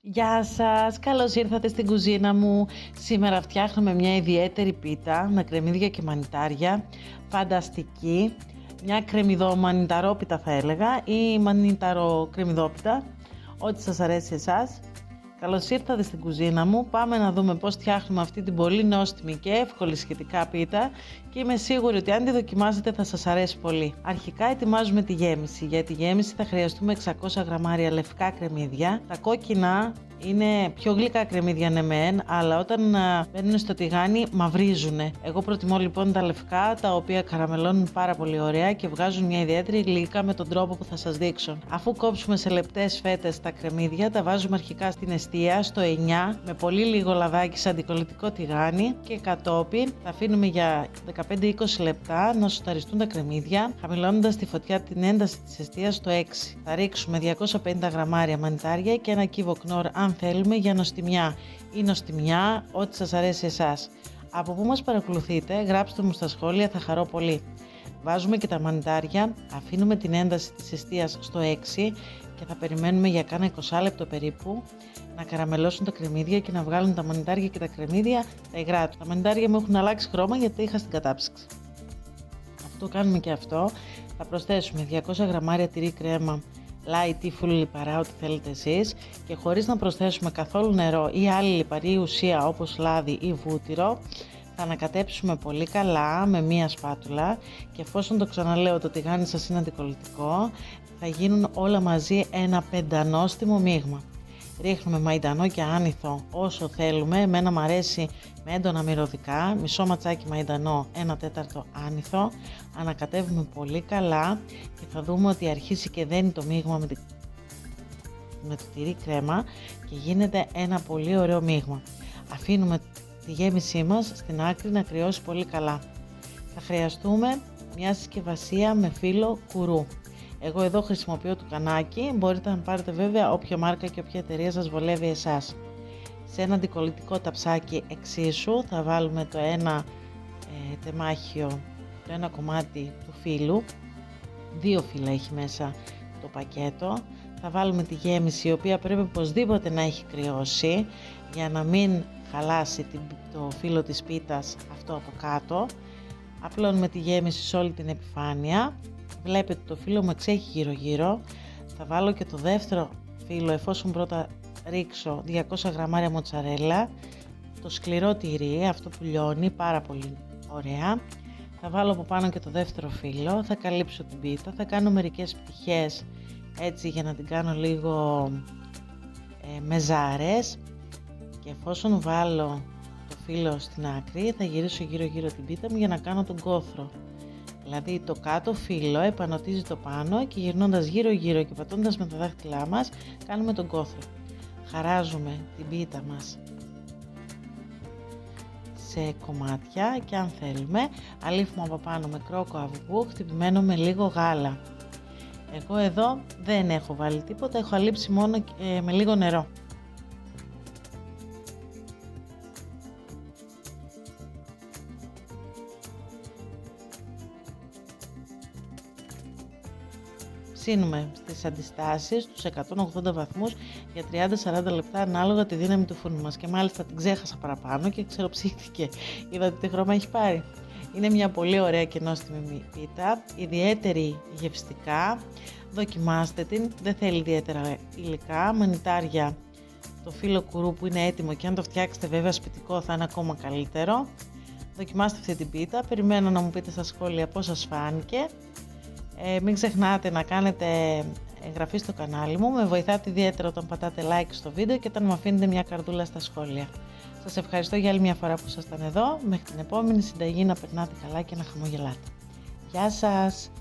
Γεια σας, καλώς ήρθατε στην κουζίνα μου. Σήμερα φτιάχνουμε μια ιδιαίτερη πίτα με κρεμμύδια και μανιτάρια, φανταστική. Μια κρεμμυδομανιταρόπιτα θα έλεγα ή μανιταροκρεμμυδόπιτα, ό,τι σας αρέσει εσάς. Καλώς ήρθατε στην κουζίνα μου. Πάμε να δούμε πώς φτιάχνουμε αυτή την πολύ νόστιμη και εύκολη σχετικά πίτα και είμαι σίγουρη ότι αν τη δοκιμάσετε θα σας αρέσει πολύ. Αρχικά ετοιμάζουμε τη γέμιση. Για τη γέμιση θα χρειαστούμε 600 γραμμάρια λευκά κρεμμύδια. Τα κόκκινα είναι πιο γλυκά κρεμμύδια ναι μεν, αλλά όταν μπαίνουν στο τηγάνι μαυρίζουν. Εγώ προτιμώ λοιπόν τα λευκά, τα οποία καραμελώνουν πάρα πολύ ωραία και βγάζουν μια ιδιαίτερη γλύκα με τον τρόπο που θα σας δείξω. Αφού κόψουμε σε λεπτές φέτες τα κρεμμύδια, τα βάζουμε αρχικά στην εστία στο 9 με πολύ λίγο λαδάκι σε αντικολλητικό τηγάνι και κατόπιν θα αφήνουμε για 15-20 λεπτά να σοταριστούν τα κρεμμύδια, χαμηλώνοντας τη φωτιά την ένταση της εστίας στο 6. Θα ρίξουμε 250 γραμμάρια μανιτάρια και ένα κύβο κνόρ αν θέλουμε για νοστιμιά ή νοστιμιά, ό,τι σας αρέσει εσάς. Από πού μας παρακολουθείτε, γράψτε μου στα σχόλια, θα χαρώ πολύ. Βάζουμε και τα μανιτάρια, αφήνουμε την ένταση της εστίας στο 6 και θα περιμένουμε για κάνα 20 λεπτό περίπου να καραμελώσουν τα κρεμμύδια και να βγάλουν τα μανιτάρια και τα κρεμμύδια τα υγρά του. Τα μανιτάρια μου έχουν αλλάξει χρώμα γιατί είχα στην κατάψυξη. Αυτό κάνουμε και αυτό. Θα προσθέσουμε 200 γραμμάρια τυρί κρέμα light ή full λιπαρά, ό,τι θέλετε εσείς, και χωρίς να προσθέσουμε καθόλου νερό ή άλλη λιπαρή ουσία όπως λάδι ή βούτυρο, θα ανακατέψουμε πολύ καλά με μία σπάτουλα και εφόσον το ξαναλέω το τηγάνι σας είναι αντικολλητικό, θα γίνουν όλα μαζί ένα πεντανόστιμο μείγμα. Ρίχνουμε μαϊντανό και άνηθο όσο θέλουμε, εμένα μου αρέσει με έντονα μυρωδικά, μισό ματσάκι μαϊντανό, 1/4 άνηθο. Ανακατεύουμε πολύ καλά και θα δούμε ότι αρχίσει και δένει το μείγμα με το τυρί κρέμα και γίνεται ένα πολύ ωραίο μείγμα. Αφήνουμε τη γέμισή μας στην άκρη να κρυώσει πολύ καλά. Θα χρειαστούμε μια συσκευασία με φύλλο κουρού. Εγώ εδώ χρησιμοποιώ το κανάκι, μπορείτε να πάρετε βέβαια όποια μάρκα και όποια εταιρεία σας βολεύει εσάς. Σε ένα αντικολλητικό ταψάκι εξίσου θα βάλουμε το ένα τεμάχιο, το ένα κομμάτι του φύλλου, 2 φύλλα έχει μέσα το πακέτο. Θα βάλουμε τη γέμιση η οποία πρέπει οπωσδήποτε να έχει κρυώσει για να μην χαλάσει το φύλλο της πίτας αυτό από κάτω. Απλώνουμε τη γέμιση σε όλη την επιφάνεια. Βλέπετε το φύλλο μου εξέχει γύρω γύρω. Θα βάλω και το δεύτερο φύλλο εφόσον πρώτα ρίξω 200 γραμμάρια μοτσαρέλα, το σκληρό τυρί, αυτό που λιώνει πάρα πολύ ωραία. Θα βάλω από πάνω και το δεύτερο φύλλο, θα καλύψω την πίτα, θα κάνω μερικές πτυχές έτσι για να την κάνω λίγο μεζάρες και εφόσον βάλω το φύλλο στην άκρη θα γυρίσω γύρω γύρω την πίτα μου για να κάνω τον κόθρο. Δηλαδή το κάτω φύλλο επανωτίζει το πάνω και γυρνώντας γύρω γύρω και πατώντας με τα δάχτυλά μας κάνουμε τον κόθρο. Χαράζουμε την πίτα μας σε κομμάτια και αν θέλουμε αλήφουμε από πάνω με κρόκο αυγού χτυπημένο με λίγο γάλα. Εγώ εδώ δεν έχω βάλει τίποτα, έχω αλείψει μόνο με λίγο νερό. Ψήνουμε στις αντιστάσεις τους 180 βαθμούς για 30-40 λεπτά ανάλογα τη δύναμη του φούρνου μας και μάλιστα την ξέχασα παραπάνω και ξεροψήθηκε. Είδατε τι χρώμα έχει πάρει. Είναι μια πολύ ωραία και νόστιμη πίτα, ιδιαίτερη γευστικά. Δοκιμάστε την, δεν θέλει ιδιαίτερα υλικά, μανιτάρια, το φύλλο κουρού που είναι έτοιμο και αν το φτιάξετε βέβαια σπιτικό θα είναι ακόμα καλύτερο. Δοκιμάστε αυτή την πίτα, περιμένω να μου πείτε στα σχόλια πώς σας φάνηκε. Μην ξεχνάτε να κάνετε εγγραφή στο κανάλι μου, με βοηθάτε ιδιαίτερα όταν πατάτε like στο βίντεο και όταν μου αφήνετε μια καρδούλα στα σχόλια. Σας ευχαριστώ για άλλη μια φορά που ήσασταν εδώ, μέχρι την επόμενη συνταγή να περνάτε καλά και να χαμογελάτε. Γεια σας!